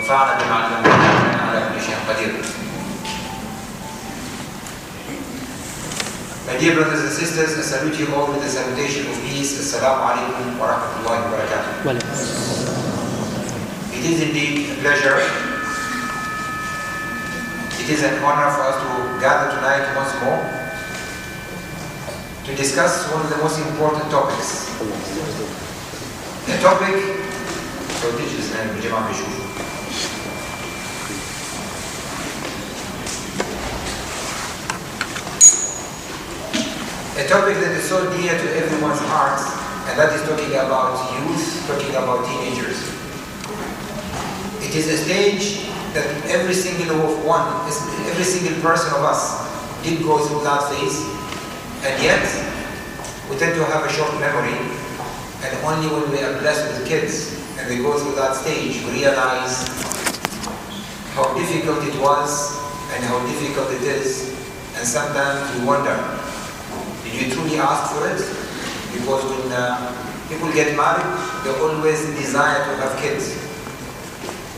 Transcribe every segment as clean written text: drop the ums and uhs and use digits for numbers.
وانفعنا بما علمنا على كل شيء قدير. My dear brothers and sisters, I salute you all with the salutation of peace. Assalamu alaikum wa rahmatullahi wa barakatuh. It is indeed a pleasure. It is an honor for us to gather tonight once more to discuss one of the most important topics. The topic, a topic that is so dear to everyone's heart, and that is talking about youth, talking about teenagers. It is a stage that every single person of us did go through that phase, and yet we tend to have a short memory, and only when we are blessed with kids and they go through that stage, we realize how difficult it was and how difficult it is, and sometimes we wonder, did you truly ask for it? Because when people get married, they always desire to have kids.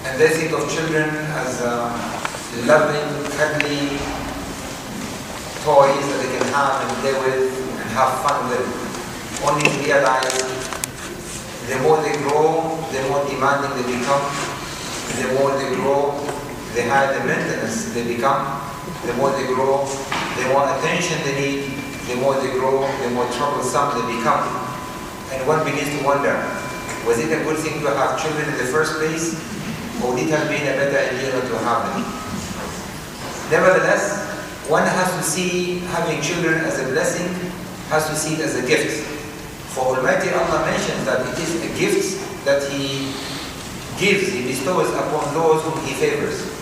And they think of children as loving, cuddly toys that they can have and play with and have fun with. Only to realize the more they grow, the more demanding they become. The more they grow, the higher the maintenance they become. The more they grow, the more attention they need. The more they grow, the more troublesome they become. And one begins to wonder, was it a good thing to have children in the first place? Or would it have been a better idea not to have them? Nevertheless, one has to see having children as a blessing, has to see it as a gift. For Almighty Allah mentions that it is a gift that He gives, He bestows upon those whom He favors.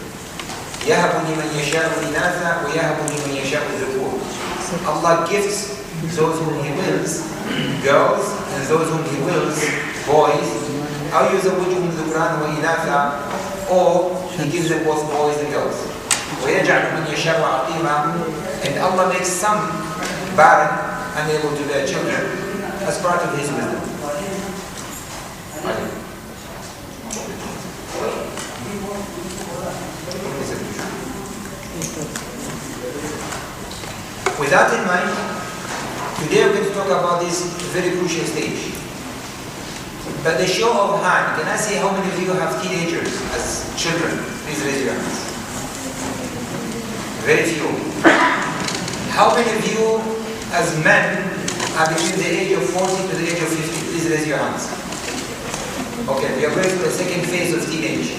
يَهَبُ لِمَنْ يَشَاءُ إِنَاثًا وَيَهَبُ لِمَنْ يَشَاءُ الذُّكُورَ. Allah gifts those whom He wills girls, and those whom He wills boys. أو يزوجهم ذكرانا وإناثا, or He gives them both boys and girls. ويجعل من يشاء عقيما, and Allah makes some barren, unable to bear children, as part of His wisdom. With that in mind, today we're going to talk about this very crucial stage. But the show of hand, can I see how many of you have teenagers as children? Please raise your hands. Very few. How many of you as men are between the age of 40 to the age of 50? Please raise your hands. Okay, we are going through the second phase of teenage.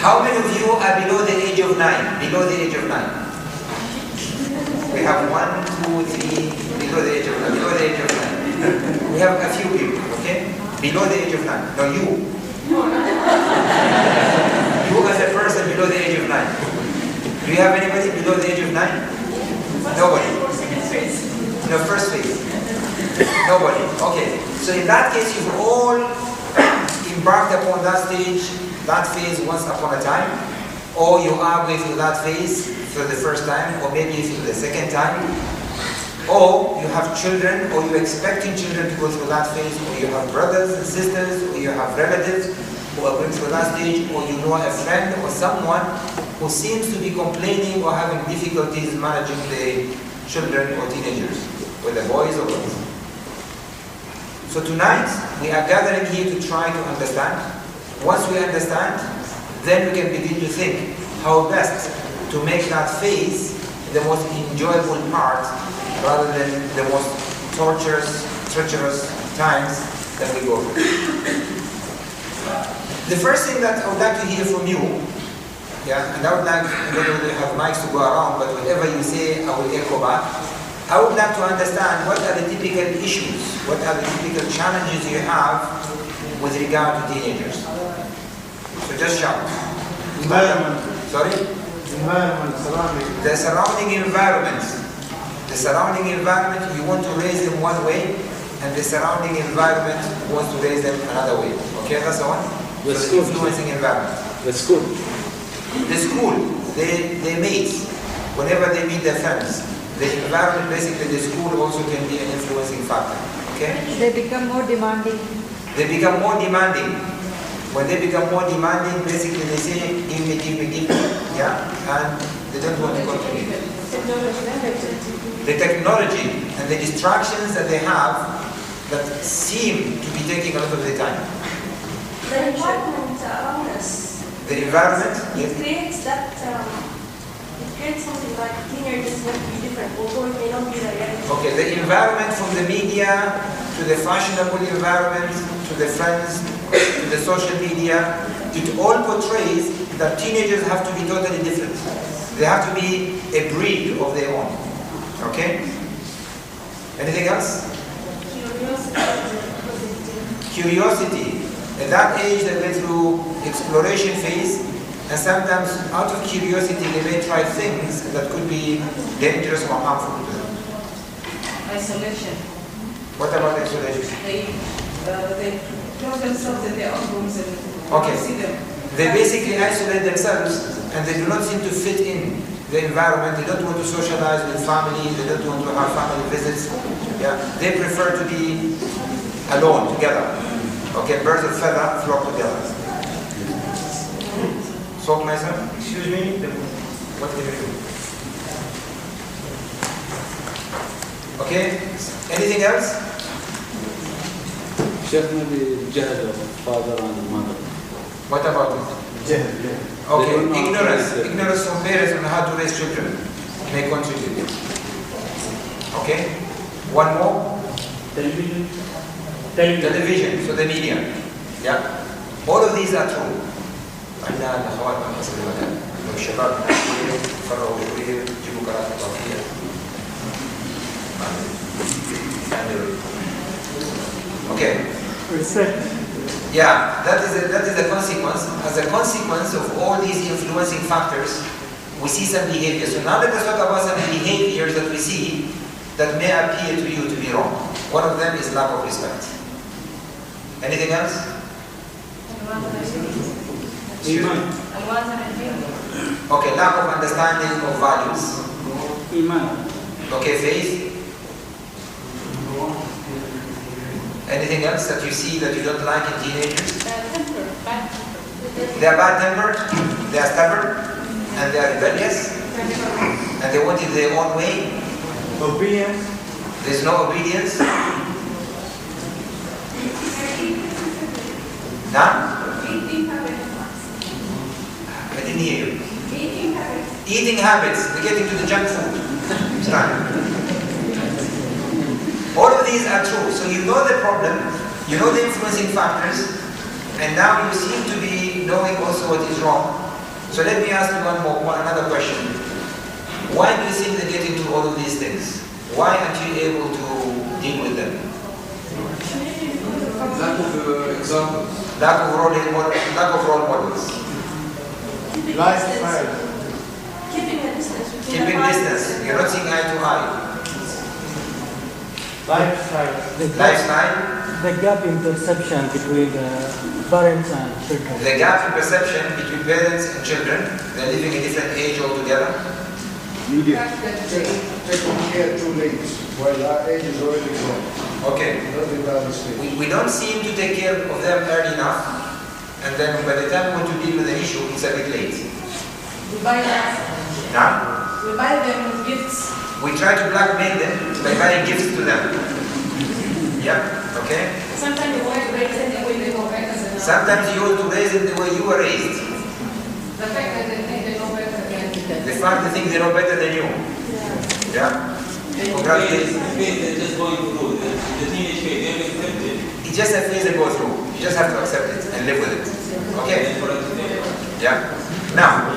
How many of you are below the age of 9? Below the age of 9. We have 1, 2, 3, below the age of 9. Below the age of 9. We have a few people, okay? Below the age of 9. No, you. You as a person below the age of 9. Do you have anybody below the age of 9? Nobody. No, first phase. Nobody. Okay. So in that case, you've all embarked upon that stage, that phase once upon a time, or you are going through that phase for the first time, or maybe for the second time, or you have children, or you're expecting children to go through that phase, or you have brothers and sisters, or you have relatives who are going through that stage, or you know a friend or someone who seems to be complaining or having difficulties managing the children or teenagers, whether boys or girls. So tonight, we are gathering here to try to understand. Once we understand, then we can begin to think how best to make that phase the most enjoyable part rather than the most torturous, treacherous times that we go through. The first thing that I would like to hear from you, and I would like, whether we have mics to go around, but whatever you say, I will echo back. I would like to understand what are the typical issues, what are the typical challenges you have with regard to teenagers. So just shout. Environment. Sorry? Environment, surrounding. The surrounding environment. The surrounding environment, you want to raise them one way, and the surrounding environment wants to raise them another way. Okay, that's the one? The so school. the influencing environment. The school. The school, they mates, whenever they meet their friends. The environment, basically the school also can be an influencing factor. Okay? They become more demanding. They become more demanding. When they become more demanding, basically they say, give me, yeah, and they don't want to continue. The technology and the distractions that they have that seem to be taking a lot of their time. The environment around us. The environment? It creates that, it creates something like teenagers want to be different, although it may not be the reality. Okay, the environment from the media to the fashionable environment to the friends to the social media, it all portrays that teenagers have to be totally different. They have to be a breed of their own. Okay? Anything else? Curiosity. At that age they went through exploration phase, and sometimes out of curiosity they may try things that could be dangerous or harmful to them. Isolation. What about isolation? They close themselves in their own rooms and Okay. see them. They basically isolate themselves and they do not seem to fit in the environment. They don't want to socialize with family. They don't want to have family visits. Yeah, they prefer to be alone, together. Okay, birds of feather flock together. So, my son? Excuse me. What can you do? Okay, anything else? Chef, maybe jahil of father and mother. What about it? Jahl. Okay, They don't know how to raise them. ignorance from parents on how to raise children may contribute. Okay, one more. Television. Television, so the media. Yeah, all of these are true. عندنا الأخوات من حسب المكان. لو الشباب شوية فرغوا شوية جيبوا قناة إضافية. Okay. Yeah, that is a consequence. As a consequence of all these influencing factors, we see some behavior. So now let us talk about some behaviors that we see that may appear to you to be wrong. One of them is lack of respect. Anything else? Iman. Okay, lack of understanding of values. Iman. Okay, faith. Anything else that you see that you don't like in teenagers? They are bad-tempered, they are stubborn, and they are rebellious, and they want it their own way. Obedience. There's no obedience. Now? I didn't hear you. Eating habits. We're getting to the junk food. It's time. All of these are true. So you know the problem, you know the influencing factors, and now you seem to be knowing also what is wrong. So let me ask you another question. Why do you think they get into all of these things? Why aren't you able to deal with them? Lack of examples. Lack of role models. Lifestyle. Keeping a distance. Keeping distance. You're not seeing eye to eye. Lifestyle. Lifestyle. The gap in perception between parents and children. The gap in perception between parents and children. They're living a different age altogether. Media. Taking care too late, while our age is already gone. Okay. Not in that stage. We don't seem to take care of them early enough, and then by the time we want to deal with the issue, it's a bit late. We buy them. Now, We buy them gifts. we try to blackmail them by buying gifts to them. Yeah, okay? Sometimes you want to raise them the way they go better than us. Sometimes you want to raise them the way you were raised. The fact that they think they know better than The fact they think they know better than you. Yeah? Congratulations. They're just going through the teenage phase. They're accepted. It's just a phase they go through. You just have to accept it and live with it. Okay? Yeah? Now,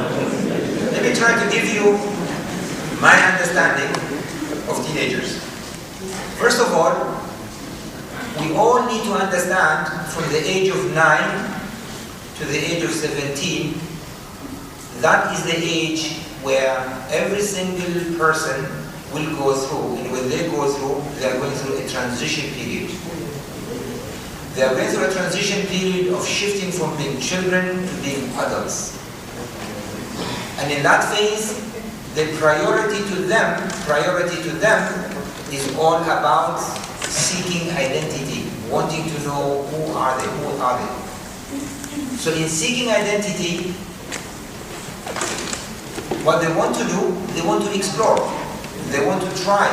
let me try to give you my understanding of teenagers. First of all, we all need to understand from the age of 9 to the age of 17, that is the age where every single person will go through, and when they go through, they are going through a transition period. They are going through a transition period of shifting from being children to being adults. And in that phase, the priority to them is all about seeking identity. wanting to know who are they. So in seeking identity, what they want to do, they want to explore, they want to try.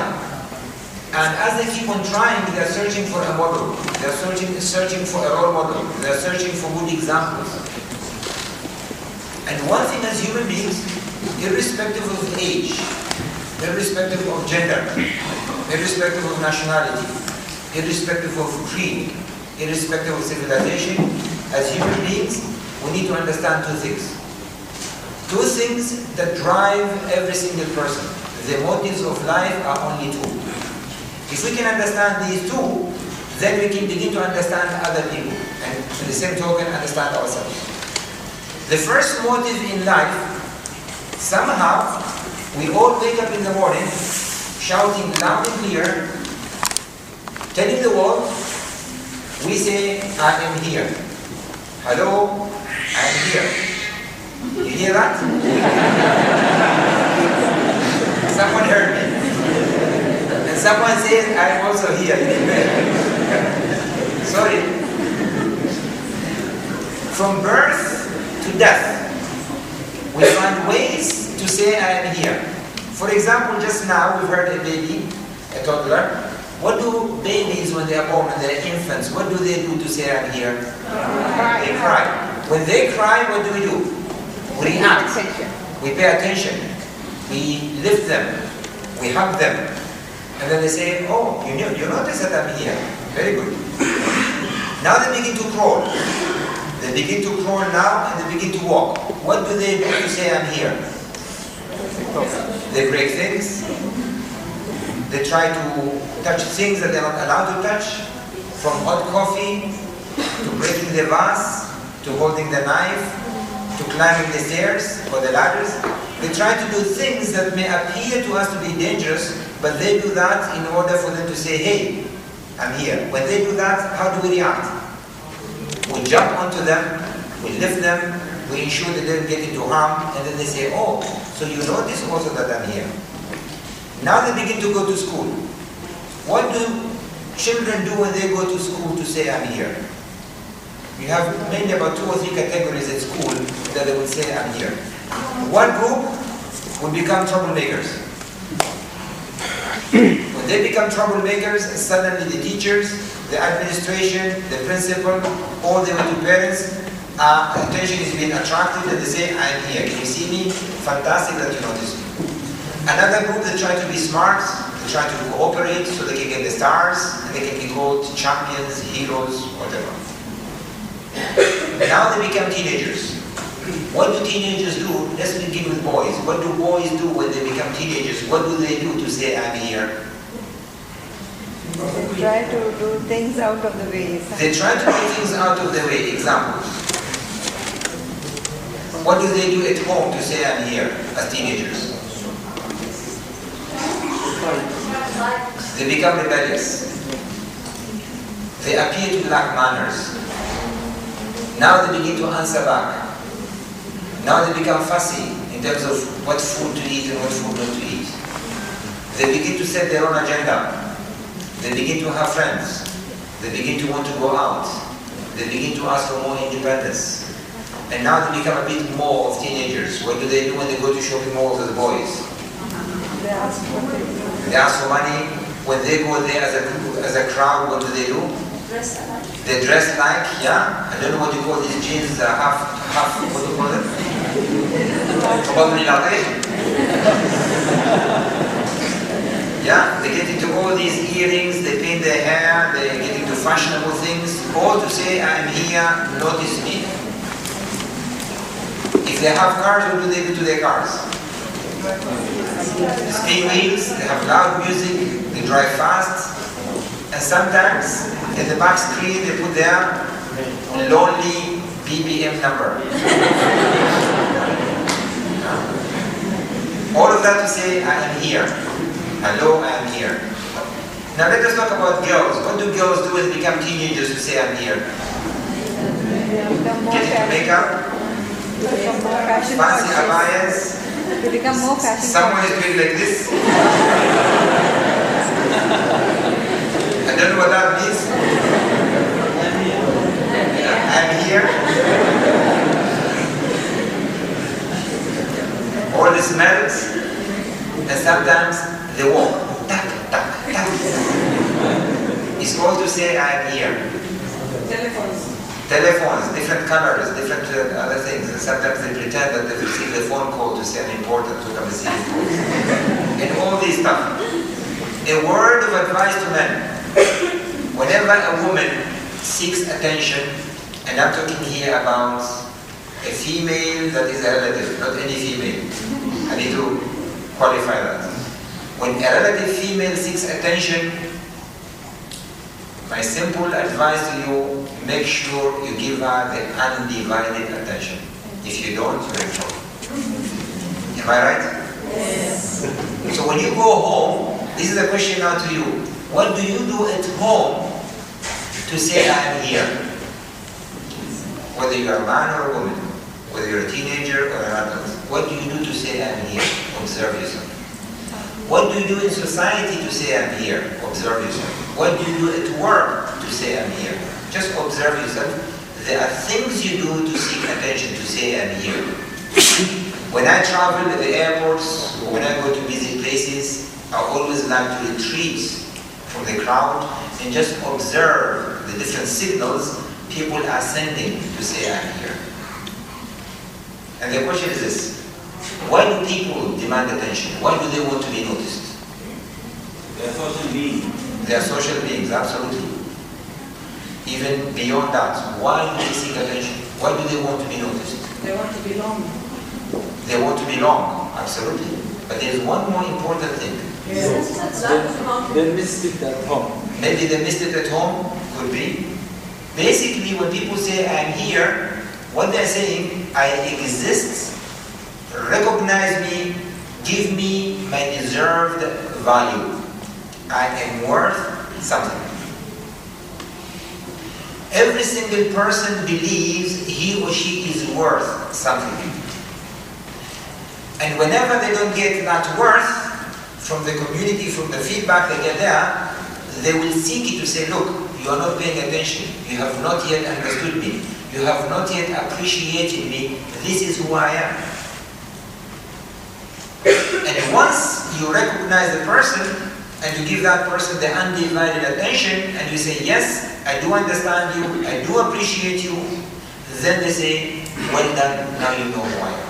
And as they keep on trying, they are searching for a model, they are searching for a role model, they are searching for good examples. And one thing as human beings, irrespective of age, irrespective of gender, irrespective of nationality, irrespective of creed, irrespective of civilization, as human beings, we need to understand two things. Two things that drive every single person. The motives of life are only two. If we can understand these two, then we can begin to understand other people, and in the same token, understand ourselves. The first motive in life, somehow, we all wake up in the morning, shouting loud and clear, telling the world, we say, I am here. Hello, I am here. You hear that? Someone heard me. And someone says, I am also here. Sorry. From birth to death, we find ways to say I am here. For example, just now we heard a baby, a toddler. What do babies, when they are born and they are infants, what do they do to say I'm here? They cry. When they cry, what do? We react. We pay attention. We lift them. We hug them. And then they say, oh, you notice that I'm here. Very good. Now they begin to crawl. They begin to crawl now and they begin to walk. What do they do to say I'm here? They break things. They try to touch things that they're not allowed to touch, from hot coffee, to breaking the vase, to holding the knife, to climbing the stairs or the ladders. They try to do things that may appear to us to be dangerous, but they do that in order for them to say, hey, I'm here. When they do that, how do we react? We jump onto them, we lift them, we ensure that they don't get into harm, and then they say, oh, so you notice also that I'm here. Now they begin to go to school. What do children do when they go to school to say, I'm here? We have mainly about 2 or 3 categories at school that they would say, I'm here. One group would become troublemakers. When they become troublemakers, suddenly the teachers, the administration, the principal, all the way to parents, attention is being attracted and they say, I'm here. Can you see me? Fantastic that you notice me. Another group that try to be smart, they try to cooperate so they can get the stars and they can be called champions, heroes, whatever. Now they become teenagers. What do teenagers do? Let's begin with boys. What do boys do when they become teenagers? What do they do to say, I'm here? They try to do things out of the way. They try to do things out of the way. Examples. What do they do at home to say, I'm here, as teenagers? They become rebellious. They appear to lack manners. Now they begin to answer back. Now they become fussy in terms of what food to eat and what food not to eat. They begin to set their own agenda. They begin to have friends. They begin to want to go out. They begin to ask for more independence. And now they become a bit more of teenagers. What do they do when they go to shopping malls as boys? They ask for money. They ask for money. When they go there as a crowd, what do? They dress like, yeah? I don't know what you call these jeans, half, what do you call them? Probably latte. Yeah, they get into all these earrings, they paint their hair, they get into fashionable things, all to say, I'm here, notice me. If they have cars, what do they do to their cars? Spin wheels, they have loud music, they drive fast, and sometimes in the back screen they put their lonely BBM number. All of that to say, I am here. Hello, I am here. Now let us talk about girls. What do girls do when they become teenagers to say, I'm here? Get into makeup, fancy abayas. To become more fashion. Someone is doing like this. I don't know what that means. sometimes they walk. Tack, tack, tack. It's all to say I am here. Telephones, different colors, different other things. And sometimes they pretend that they receive a phone call to say I'm important to come and see you. And all this stuff. A word of advice to men. Whenever a woman seeks attention, and I'm talking here about a female that is a relative, not any female. I need to qualify that. When a relative female seeks attention, my simple advice to you, make sure you give her the undivided attention. If you don't, you're in trouble. Am I right? Yes. So when you go home, this is a question now to you. What do you do at home to say I am here? Whether you are a man or a woman, whether you're a teenager or an adult, what do you do to say I am here? Observe yourself. What do you do in society to say I'm here? Observe yourself. What do you do at work to say I'm here? Just observe yourself. There are things you do to seek attention, to say I'm here. When I travel at the airports, or when I go to busy places, I always like to retreat from the crowd and just observe the different signals people are sending to say I'm here. And the question is this. Why do people demand attention? Why do they want to be noticed? They are social beings. They are social beings, absolutely. Even beyond that, why do they seek attention? Why do they want to be noticed? They want to belong. They want to belong, absolutely. But there is one more important thing. They missed it at home. Maybe they missed it at home, could be. Basically, when people say I'm here, what they're saying, I exist, recognize me, give me my deserved value. I am worth something. Every single person believes he or she is worth something. And whenever they don't get that worth from the community, from the feedback they get there, they will seek it to say, look, you are not paying attention. You have not yet understood me. You have not yet appreciated me. This is who I am. And once you recognize the person and you give that person the undivided attention and you say, yes, I do understand you, I do appreciate you, then they say, well done, now you know who I am.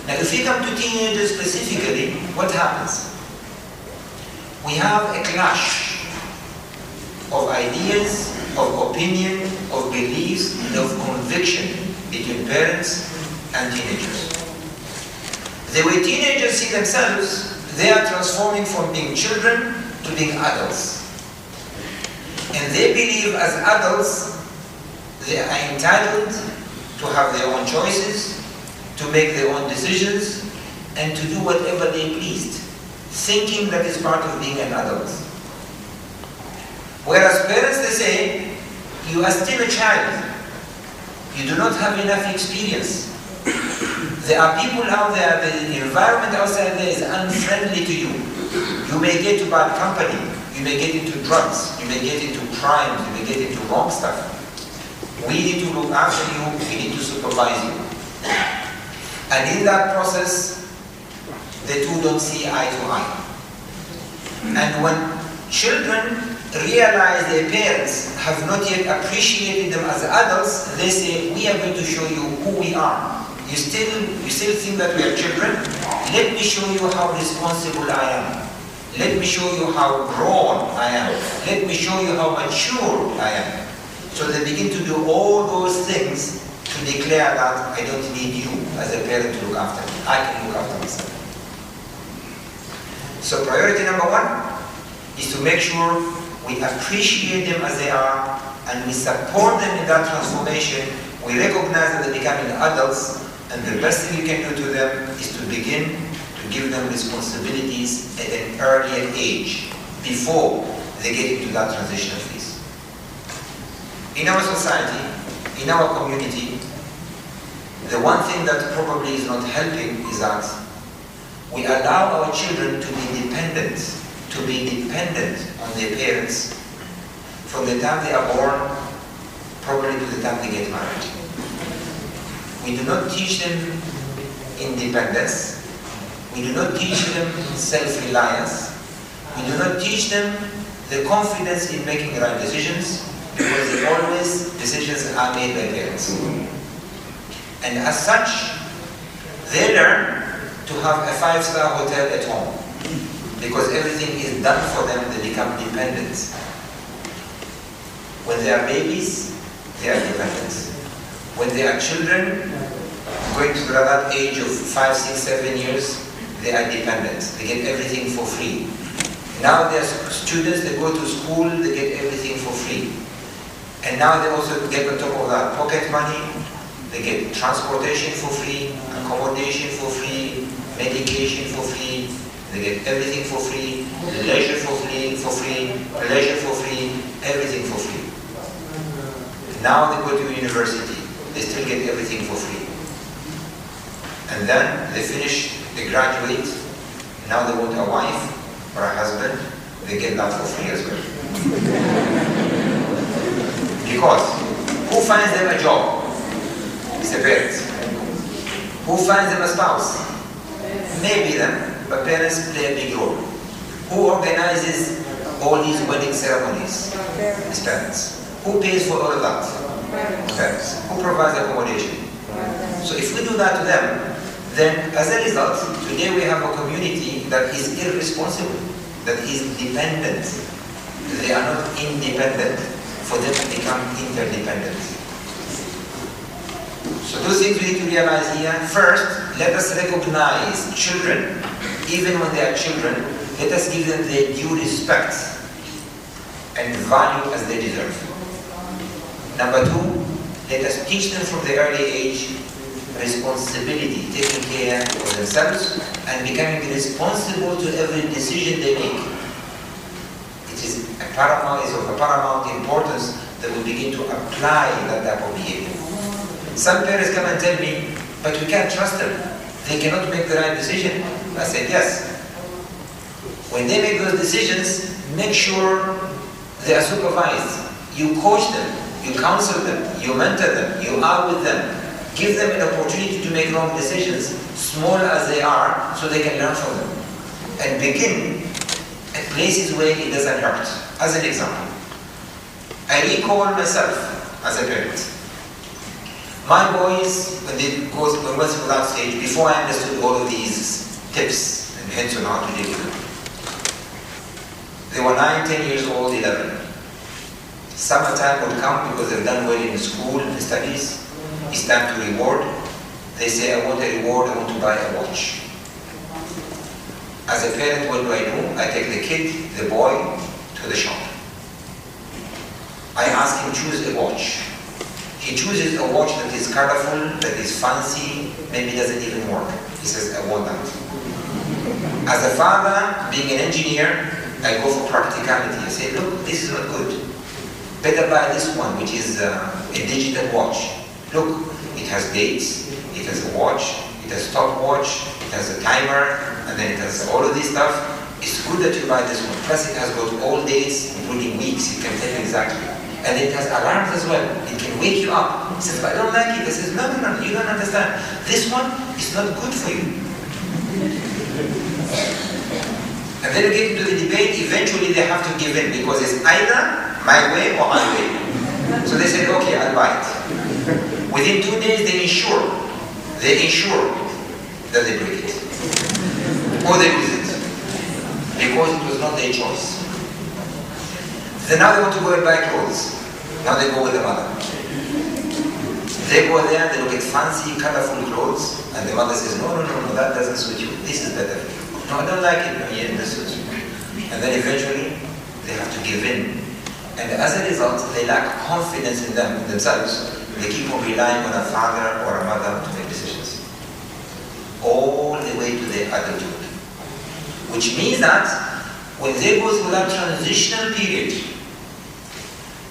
Now if we come to teenagers specifically, what happens? We have a clash of ideas, of opinion, of beliefs, and of conviction between parents and teenagers. The way teenagers see themselves, they are transforming from being children to being adults. And they believe as adults, they are entitled to have their own choices, to make their own decisions, and to do whatever they pleased, thinking that is part of being an adult. Whereas parents, they say, you are still a child. You do not have enough experience. There are people out there, the environment outside there is unfriendly to you. You may get to bad company. You may get into drugs. You may get into crimes. You may get into wrong stuff. We need to look after you. We need to supervise you. And in that process, the two don't see eye to eye. And when children realize their parents have not yet appreciated them as adults, they say, we are going to show you who we are. You still think that we are children? Let me show you how responsible I am. Let me show you how grown I am. Let me show you how mature I am. So they begin to do all those things to declare that I don't need you as a parent to look after me. I can look after myself. So priority number one is to make sure we appreciate them as they are and we support them in that transformation. We recognize that they're becoming adults, and the best thing you can do to them is to begin to give them responsibilities at an earlier age, before they get into that transitional phase. In our society, in our community, the one thing that probably is not helping is that we allow our children to be dependent on their parents from the time they are born, probably to the time they get married. We do not teach them independence. We do not teach them self-reliance. We do not teach them the confidence in making the right decisions, because always decisions are made by parents. And as such, they learn to have a 5-star hotel at home, because everything is done for them. They become dependent. When they are babies, they are dependent. When they are children, going to that age of 5, 6, 7 years, they are dependent. They get everything for free. Now they are students, they go to school, they get everything for free. And now they also get on top of that pocket money, they get transportation for free, accommodation for free, medication for free, they get everything for free, leisure for free, pleasure for free, everything for free. Now they go to university, they still get everything for free. And then they finish, they graduate, now they want a wife or a husband, they get that for free as well. Because who finds them a job? It's the parents. Who finds them a spouse? Maybe them, but parents play a big role. Who organizes all these wedding ceremonies? It's parents. Who pays for all of that? Parents. Who provides accommodation? So if we do that to them, then as a result, today we have a community that is irresponsible, that is dependent. They are not independent, for them to become interdependent. So two things we need to realize here. First, let us recognize children, even when they are children, let us give them their due respect and value as they deserve. Number two, let us teach them from the early age responsibility, taking care of themselves and becoming responsible to every decision they make. It is of paramount importance that we begin to apply that type of behavior. Some parents come and tell me, but we can't trust them. They cannot make the right decision. I said, yes. When they make those decisions, make sure they are supervised. You coach them, you counsel them, you mentor them, you are with them. Give them an opportunity to make wrong decisions, small as they are, so they can learn from them. And begin at places where it doesn't hurt. As an example, I recall myself as a parent. My boys, when they went through that stage, before I understood all of these tips and hints on how to deal with them, they were 9, 10 years old, 11. Summertime would come because they've done well in school and studies. It's time to reward. They say, I want a reward, I want to buy a watch. As a parent, what do? I take the kid, the boy, to the shop. I ask him, choose a watch. He chooses a watch that is colorful, that is fancy, maybe doesn't even work. He says, I want that. As a father, being an engineer, I go for practicality. I say, look, this is not good. Better buy this one, which is a digital watch. Look, it has dates, it has a watch, it has stopwatch, it has a timer, and then it has all of this stuff. It's good that you buy this one. Plus it has got all dates, including weeks, it can tell you exactly. And it has alarms as well. It can wake you up. He says, but I don't like it. He says, no, you don't understand. This one is not good for you. And then you get into the debate, eventually they have to give in, because it's either my way or highway. So they said, okay, I'll buy it. Within 2 days, they ensure that they break it. Or they lose it. Because it was not their choice. Then now they want to go and buy clothes. Now they go with the mother. They go there, they look at fancy, colorful clothes, and the mother says, no, that doesn't suit you. This is better for you. No, I don't like it. No, yeah, this suits you. And then eventually, they have to give in. And as a result, they lack confidence in themselves. They keep on relying on a father or a mother to make decisions. All the way to their adulthood. Which means that when they go through that transitional period,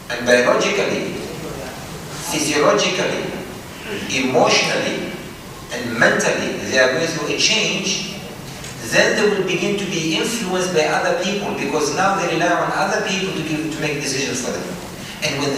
and biologically, physiologically, emotionally, and mentally, they are going through a change, then they will begin to be influenced by other people, because now they rely on other people to make decisions for them. And when